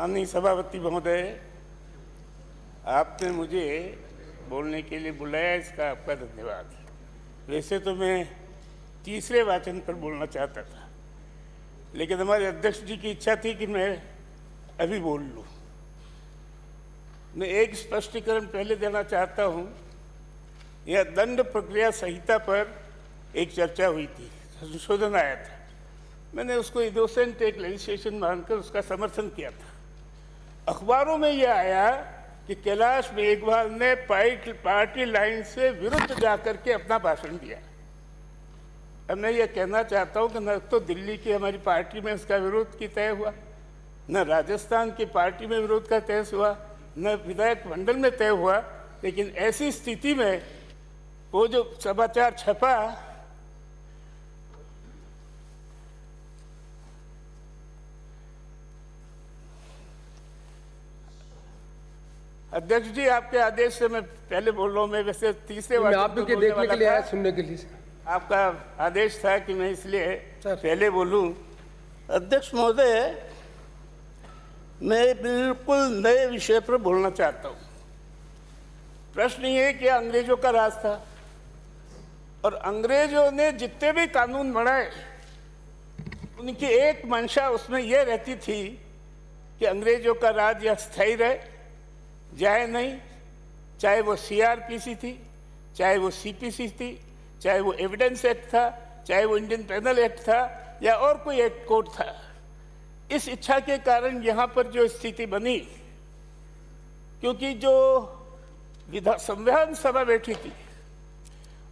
माननीय सभापति महोदय, आपने मुझे बोलने के लिए बुलाया, इसका आपका धन्यवाद। वैसे तो मैं तीसरे वाचन पर बोलना चाहता था, लेकिन हमारे अध्यक्ष जी की इच्छा थी कि मैं अभी बोल लूँ। मैं एक स्पष्टीकरण पहले देना चाहता हूँ। यह दंड प्रक्रिया संहिता पर एक चर्चा हुई थी, संशोधन आया था। मैंने उसको इनोसेंट एक लेजिस्लेशन मानकर उसका समर्थन किया था। अखबारों में यह आया कि कैलाश मेघवाल ने पार्टी लाइन से विरुद्ध जाकर के अपना भाषण दिया। अब मैं ये कहना चाहता हूँ कि न तो दिल्ली की हमारी पार्टी में उसका विरोध की तय हुआ, न राजस्थान की पार्टी में विरोध का तय हुआ, न विधायक मंडल में तय हुआ। लेकिन ऐसी स्थिति में वो जो समाचार छपा, अध्यक्ष जी आपके आदेश से मैं पहले बोल रहा हूँ। मैं वैसे तीसरे मैं आप भी देखने के लिए आया, सुनने के लिए। आपका आदेश था कि मैं इसलिए पहले बोलूं। अध्यक्ष महोदय, मैं बिल्कुल नए विषय पर बोलना चाहता हूं। प्रश्न ये कि अंग्रेजों का राज था और अंग्रेजों ने जितने भी कानून बनाए उनकी एक मंशा उसमें यह रहती थी कि अंग्रेजों का राज यह स्थायी रहे, जाए नहीं। चाहे वो सीआरपीसी थी, चाहे वो सीपीसी थी, चाहे वो एविडेंस एक्ट था, चाहे वो इंडियन पेनल एक्ट था या और कोई एक्ट कोड था। इस इच्छा के कारण यहाँ पर जो स्थिति बनी, क्योंकि जो संविधान सभा बैठी थी,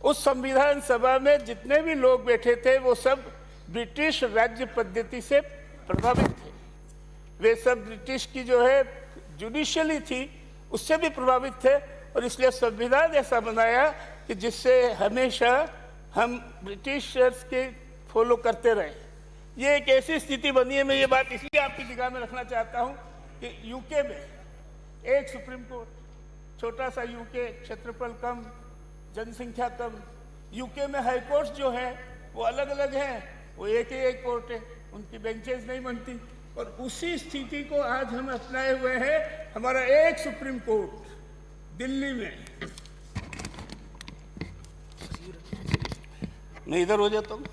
उस संविधान सभा में जितने भी लोग बैठे थे वो सब ब्रिटिश राज्य पद्धति से प्रभावित थे। वे सब ब्रिटिश की जो है जुडिशली थी उससे भी प्रभावित थे, और इसलिए संविधान ऐसा बनाया कि जिससे हमेशा हम ब्रिटिशर्स के फॉलो करते रहे। ये एक ऐसी स्थिति बनी है। मैं ये बात इसलिए आपकी निगाह में रखना चाहता हूँ कि यूके में एक सुप्रीम कोर्ट, छोटा सा यूके, क्षेत्रफल कम, जनसंख्या कम। यूके में हाई कोर्ट्स जो हैं वो अलग अलग हैं, वो एक ही एक कोर्ट है, उनकी बेंचेस नहीं बनती। और उसी स्थिति को आज हम अपनाए हुए हैं। हमारा एक सुप्रीम कोर्ट दिल्ली में, मैं इधर हो जाता हूँ,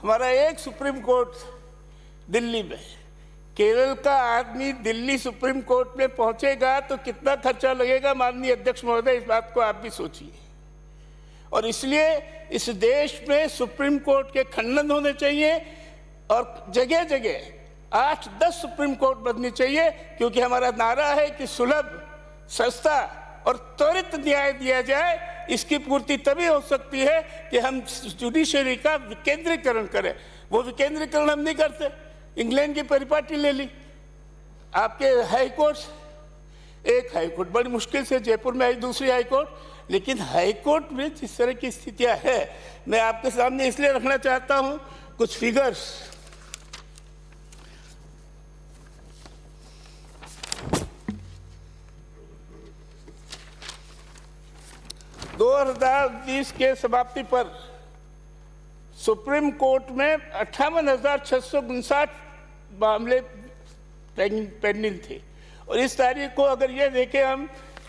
हमारा एक सुप्रीम कोर्ट दिल्ली में। केरल का आदमी दिल्ली सुप्रीम कोर्ट में पहुंचेगा तो कितना खर्चा लगेगा? माननीय अध्यक्ष महोदय, इस बात को आप भी सोचिए। और इसलिए इस देश में सुप्रीम कोर्ट के खंडन होने चाहिए और जगह जगह 8-10 सुप्रीम कोर्ट बननी चाहिए, क्योंकि हमारा नारा है कि सुलभ, सस्ता और त्वरित न्याय दिया जाए। इसकी पूर्ति तभी हो सकती है कि हम जुडिशरी का विकेंद्रीकरण करें। वो विकेंद्रीकरण हम नहीं करते। इंग्लैंड की परिपाटी ले ली, आपके हाई कोर्ट, एक हाई कोर्ट बड़ी मुश्किल से जयपुर में आई, दूसरी हाई कोर्ट। लेकिन हाई कोर्ट में जिस तरह की स्थितियां है, मैं आपके सामने इसलिए रखना चाहता हूं कुछ फिगर्स। 2020 के समाप्ति पर सुप्रीम कोर्ट में 58,659 मामले पेंडिंग थे। और इस तारीख को अगर ये देखें हम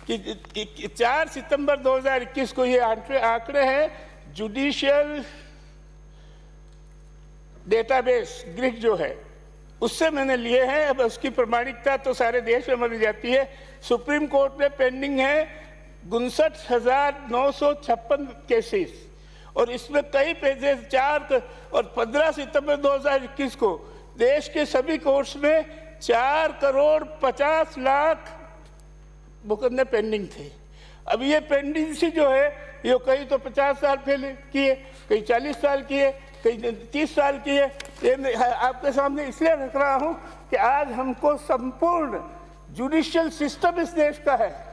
कि 4 सितंबर 2021 को ये आंकड़े हैं जुडिशियल डेटाबेस ग्रिड जो है उससे मैंने लिए हैं। अब उसकी प्रमाणिकता तो सारे देश में मानी जाती है। सुप्रीम कोर्ट में पेंडिंग है 59,956 केसेस, और इसमें कई पेजेस 4 और 15 सितंबर 2021 को देश के सभी कोर्ट्स में 4,50,00,000 मुकदमे पेंडिंग थे। अब ये पेंडिंग जो है ये कई तो 50 साल पहले की है, कई 40 साल की है, कई 30 साल की है। ये मैं आपके सामने इसलिए रख रहा हूँ कि आज हमको संपूर्ण जुडिशियल सिस्टम इस देश का है,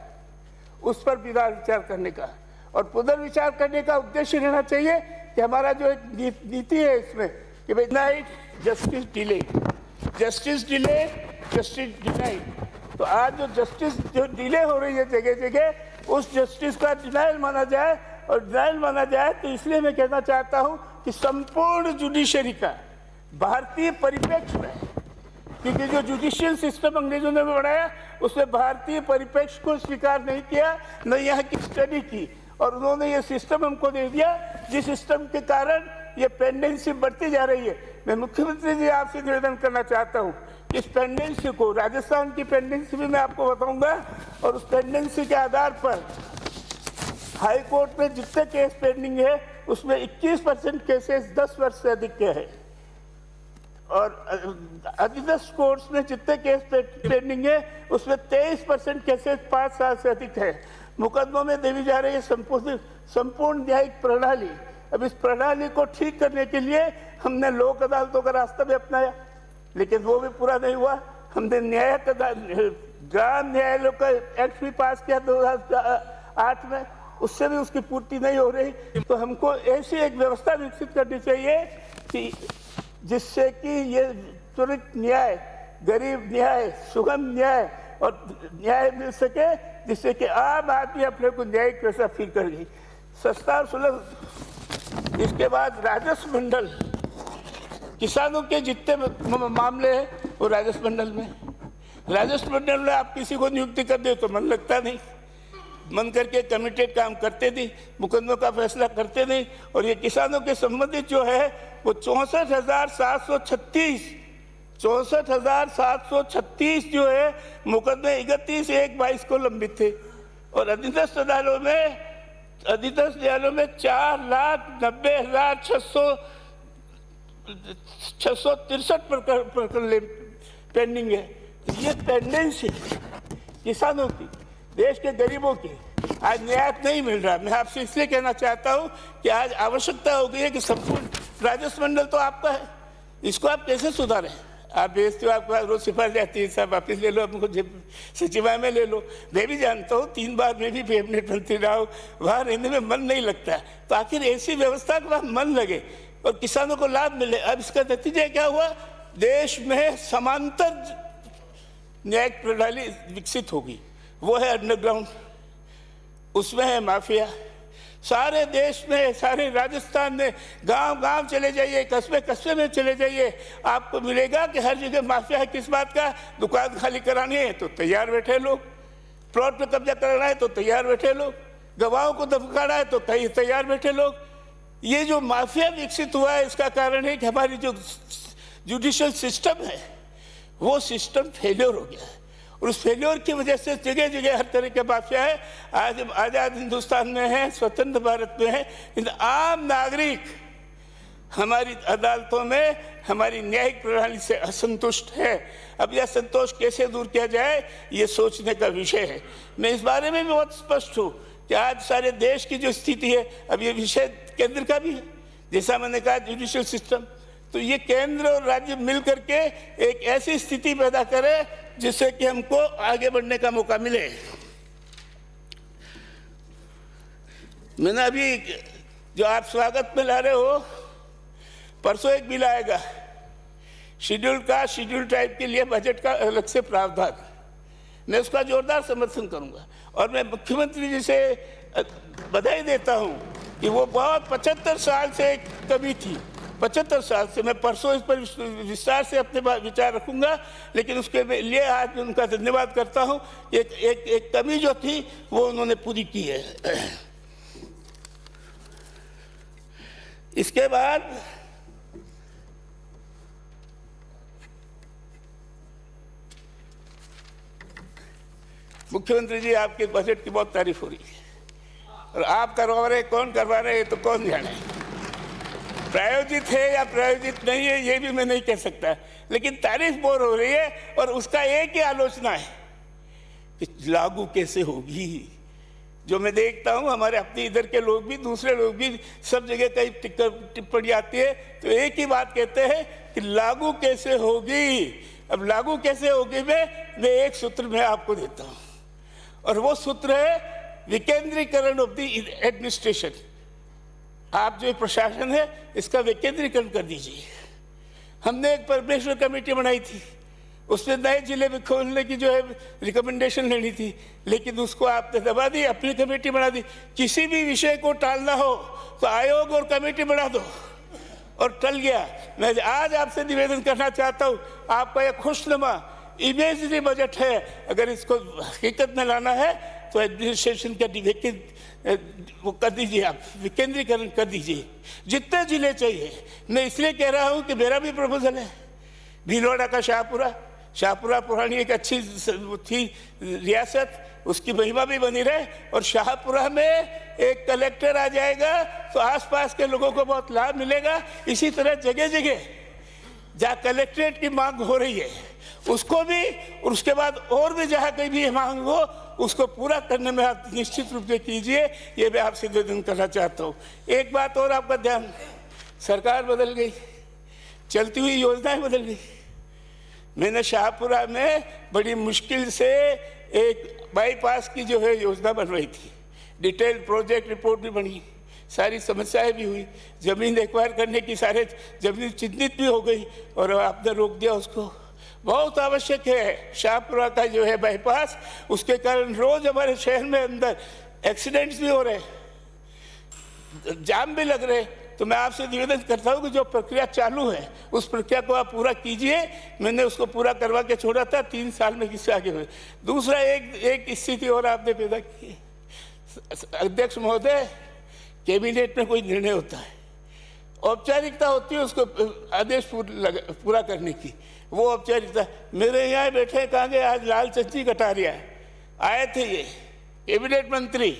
उस पर विचार करने का और पुनर्विचार करने का उद्देश्य रहना चाहिए कि हमारा जो एक नीति है इसमें कि भाई night justice delay, justice delay, justice denied. तो आज जो जस्टिस जो डिले हो रही है जगह जगह, उस जस्टिस का डिनाइल माना जाए। और डिनाइल माना जाए तो इसलिए मैं कहना चाहता हूं कि संपूर्ण जुडिशरी का भारतीय परिप्रेक्ष्य में क्योंकि जो जुडिशियल सिस्टम अंग्रेजों ने बनाया उसमें भारतीय परिप्रेक्ष्य को स्वीकार नहीं किया, न यहाँ की स्टडी की, और उन्होंने ये सिस्टम हमको दे दिया जिस सिस्टम के कारण ये पेंडेंसी बढ़ती जा रही है। मैं मुख्यमंत्री जी आपसे निवेदन करना चाहता हूँ, इस पेंडेंसी को, राजस्थान की पेंडेंसी भी मैं आपको बताऊंगा, और उस पेंडेंसी के आधार पर हाई कोर्ट में जितने केस पेंडिंग है उसमें 21% केसेस 10 वर्ष से अधिक के हैं, और अधिदस्त कोर्ट्स में जितने केस पेंडिंग है उसमें 23% केसेस 5 साल से अधिक है। मुकदमों में देवी जा रही है संपूर्ण न्यायिक प्रणाली। अब इस प्रणाली को ठीक करने के लिए हमने लोक अदालतों का रास्ता भी अपनाया, लेकिन वो भी पूरा नहीं हुआ। हमने ग्राम न्यायालयों का एक्ट भी पास किया 2008 में, उससे भी उसकी पूर्ति नहीं हो रही। तो हमको ऐसी एक व्यवस्था विकसित करनी चाहिए कि जिससे कि ये त्वरित न्याय, गरीब न्याय, सुगम न्याय और न्याय मिल सके, जिससे कि आम आदमी अपने को न्यायिक पैसा फील करेगी, सस्ता और सुलभ। इसके बाद राजस्व मंडल, किसानों के जितने मामले हैं वो राजस्व मंडल में आप किसी को नियुक्ति कर दे तो मन लगता नहीं, मन करके कमिटेड काम करते नहीं, मुकदमों का फैसला करते नहीं। और ये किसानों के संबंधित जो है वो 64,736 जो है मुकदमे 31/1/22 को लंबित थे, और अधिदस्त न्यायालयों में 4,90,663 प्रकरण पेंडिंग है। ये पेंडेंसी किसानों की, देश के गरीबों की, आज न्याय नहीं मिल रहा। मैं आपसे इसलिए कहना चाहता हूं कि आज आवश्यकता हो गई है कि संपूर्ण राजस्व मंडल तो आपका है, इसको आप कैसे सुधारें। आप भेजते हो, आपके पास रोज सिफारिश जाती है, साहब वापिस ले लो, आपको सचिवालय में ले लो। मैं भी जानता हूँ, 3 बार मैं भी कैबिनेट मंत्री रहा हूँ, वहाँ रहने में मन नहीं लगता। तो आखिर ऐसी व्यवस्था के वहाँ मन लगे और किसानों को लाभ मिले। अब इसका नतीजा क्या हुआ, देश में समांतर न्यायिक प्रणाली विकसित होगी, वो है अंडरग्राउंड, उसमें है माफिया। सारे देश में, सारे राजस्थान में गांव-गांव चले जाइए, कस्बे में चले जाइए, आपको मिलेगा कि हर जगह माफिया है। किस बात का, दुकान खाली करानी है तो तैयार बैठे लोग, प्लॉट पे कब्जा कराना है तो तैयार बैठे लोग, गवाहों को धमकाना है तो तैयार बैठे लोग। ये जो माफिया विकसित हुआ है, इसका कारण है कि हमारी जो जुडिशियल सिस्टम है वो सिस्टम फेलियर हो गया है, और उस फेलियर की वजह से जगह जगह हर तरह के माफिया है। आज हम आज़ाद हिंदुस्तान में हैं, स्वतंत्र भारत में हैं, लेकिन आम नागरिक हमारी अदालतों में, हमारी न्यायिक प्रणाली से असंतुष्ट है। अब यह संतोष कैसे दूर किया जाए, ये सोचने का विषय है। मैं इस बारे में भी बहुत स्पष्ट हूँ कि आज सारे देश की जो स्थिति है, अब ये विषय केंद्र का भी है, जैसा मैंने कहा जुडिशियल सिस्टम, तो ये केंद्र और राज्य मिल करके एक ऐसी स्थिति पैदा करे जिससे कि हमको आगे बढ़ने का मौका मिले। मैंने अभी जो आप स्वागत में ला रहे हो, परसों एक बिल आएगा शेड्यूल ट्राइब के लिए बजट का अलग से प्रावधान, मैं उसका जोरदार समर्थन करूंगा। और मैं मुख्यमंत्री जी से बधाई देता हूं कि वो बहुत 75 साल से एक कमी थी, 75 साल से। मैं परसों इस पर विस्तार से अपने विचार रखूंगा, लेकिन उसके लिए आज मैं उनका धन्यवाद करता हूं। एक कमी जो थी वो उन्होंने पूरी की है। इसके बाद मुख्यमंत्री जी, आपके बजट की बहुत तारीफ हो रही है, और आप करवा रहे, कौन करवा रहे तो कौन जाने, प्रायोजित है या प्रायोजित नहीं है ये भी मैं नहीं कह सकता, लेकिन तारीफ बहुत हो रही है। और उसका एक ही आलोचना है कि लागू कैसे होगी। जो मैं देखता हूँ, हमारे अपने इधर के लोग भी, दूसरे लोग भी, सब जगह कई टिप्पणी आती है तो एक ही बात कहते हैं कि लागू कैसे होगी। अब लागू कैसे होगी मैं एक सूत्र में आपको देता हूँ, और वो सूत्र है विकेंद्रीकरण ऑफ द एडमिनिस्ट्रेशन। आप जो प्रशासन है इसका विकेंद्रीकरण कर दीजिए। हमने एक परमेश्वर कमेटी बनाई थी, उसमें नए जिले में खोलने की जो है रिकमेंडेशन लेनी थी, लेकिन उसको आपने दबा दी, अपनी कमेटी बना दी। किसी भी विषय को टालना हो तो आयोग और कमेटी बना दो, और टल गया। मैं आज आपसे निवेदन करना चाहता हूँ, आपका यह खुशनुमा इमेजरी बजट है, अगर इसको हकीकत में लाना है तो एडमिनिस्ट्रेशन का वो कर दीजिए, आप विकेंद्रीकरण कर दीजिए, जितने जिले चाहिए। मैं इसलिए कह रहा हूँ कि मेरा भी प्रपोजल है, भीलवाड़ा का शाहपुरा पुरानी एक अच्छी थी रियासत, उसकी महिमा भी बनी रहे, और शाहपुरा में एक कलेक्टर आ जाएगा तो आसपास के लोगों को बहुत लाभ मिलेगा। इसी तरह जगह जगह जहाँ कलेक्ट्रेट की मांग हो रही है उसको भी, और उसके बाद और भी जहाँ कहीं भी मांग हो उसको पूरा करने में आप निश्चित रूप से कीजिए, ये मैं आपसे निवेदन करना चाहता हूँ। एक बात और आपका ध्यान, सरकार बदल गई, चलती हुई योजनाएं बदल गई। मैंने शाहपुरा में बड़ी मुश्किल से एक बाईपास की जो है योजना बनवाई थी, डिटेल प्रोजेक्ट रिपोर्ट भी बनी, सारी समस्याएं भी हुई, जमीन एक्वायर करने की सारे जमीन चिन्हित भी हो गई और आपने रोक दिया उसको। बहुत आवश्यक है शाहपुरा का जो है बाईपास, उसके कारण रोज हमारे शहर में अंदर एक्सीडेंट्स भी हो रहे, जाम भी लग रहे। तो मैं आपसे निवेदन करता हूँ कि जो प्रक्रिया चालू है उस प्रक्रिया को आप पूरा कीजिए। मैंने उसको पूरा करवा के छोड़ा था, 3 साल में किससे आगे हुए। दूसरा एक स्थिति और आपने पैदा की, अध्यक्ष महोदय, कैबिनेट में कोई निर्णय होता है, औपचारिकता होती है उसको आदेश पूरा करने की, वो औपचारिकता। मेरे यहाँ बैठे कहाँ गए, आज लालचंद जी कटारिया आए थे, ये कैबिनेट मंत्री,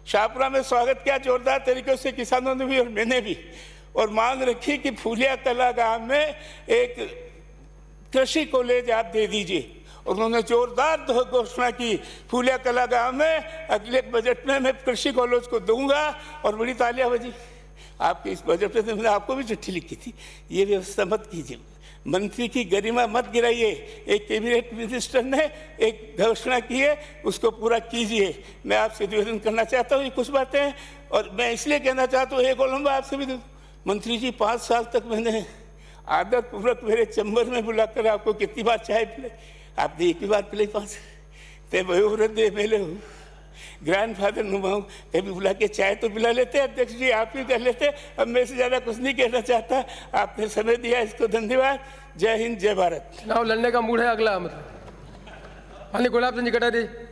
शाहपुरा में स्वागत किया जोरदार तरीके से किसानों ने भी और मैंने भी, और मांग रखी कि फूलिया कला गांव में एक कृषि कॉलेज आप दे दीजिए। उन्होंने जोरदार घोषणा की, फूलिया कला गांव में अगले बजट में मैं कृषि कॉलेज को दूंगा, और बड़ी तालियां बजी। आपके इस बजट में मैंने आपको भी चिट्ठी लिखी थी, ये व्यवस्था मत कीजिए, मंत्री की गरिमा मत गिराइए। एक कैबिनेट मिनिस्टर ने एक घोषणा की है, उसको पूरा कीजिए। मैं आपसे निवेदन करना चाहता हूँ, ये कुछ बातें हैं, और मैं इसलिए कहना चाहता हूँ, एक ओलंबा आपसे भी, मंत्री जी 5 साल तक मैंने आदर पूर्वक मेरे चैम्बर में बुलाकर आपको कितनी बार चाय पिलाई, आपने एक ही बार पिलाई 5। मैं वयोवृद्ध एमएलए हूँ, ग्रैंड फादर नुमा हूँ, कभी बुला के चाय तो पिला लेते, अध्यक्ष जी आप ही कर लेते। अब मैं से ज़्यादा कुछ नहीं कहना चाहता, आपने समय दिया इसको धन्यवाद। जय हिंद, जय भारत। चुनाव लड़ने का मूड है अगला, मतलब गुलाब चंद जी कटारिया।